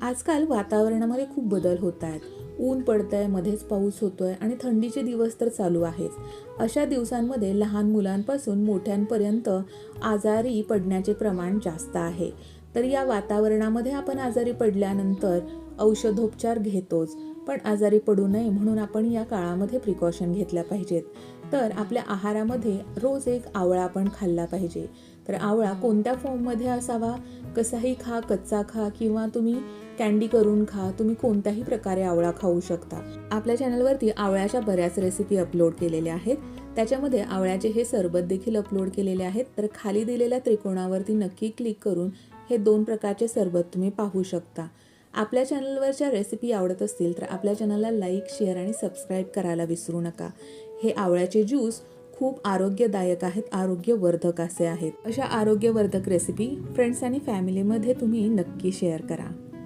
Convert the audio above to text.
आजकाल वातावरणामध्ये खूप बदल होत आहेत. ऊन पडतंय, मध्येच पाऊस होतोय आणि थंडीचे दिवस तर चालू आहेच. अशा दिवसांमध्ये लहान मुलांपासून मोठ्यांपर्यंत आजारी पडण्याचे प्रमाण जास्त आहे. तर या वातावरणामध्ये आपण आजारी पडल्यानंतर औषधोपचार घेतोच, पण आजारी पडू नये म्हणून आपण या काळामध्ये प्रिकॉशन घेतल्या पाहिजेत. तर आपल्या आहारामध्ये रोज एक आवळा आपण खाल्ला पाहिजे. तर आवळा कोणत्या फॉर्ममध्ये असावा, कसाही खा, कच्चा खा किंवा तुम्ही कँडी करून खा, तुम्ही कोणत्याही प्रकारे आवळा खाऊ शकता. आपल्या चॅनलवरती आवळ्याच्या बऱ्याच रेसिपी अपलोड केलेल्या आहेत. त्याच्यामध्ये आवळ्याचे हे सरबत देखील अपलोड केलेले आहेत. तर खाली दिलेल्या त्रिकोणावरती नक्की क्लिक करून हे 2 प्रकारचे सरबत तुम्ही पाहू शकता. आपल्या चॅनलवरच्या रेसिपी आवडत असतील तर आपल्या चॅनलला लाईक, शेअर आणि सबस्क्राईब करायला विसरू नका. हे आवळ्याचे ज्यूस खूप आरोग्यदायक आहेत, आरोग्यवर्धक असे आहेत. अशा आरोग्यवर्धक रेसिपी फ्रेंड्स आणि फॅमिलीमध्ये तुम्ही नक्की शेअर करा.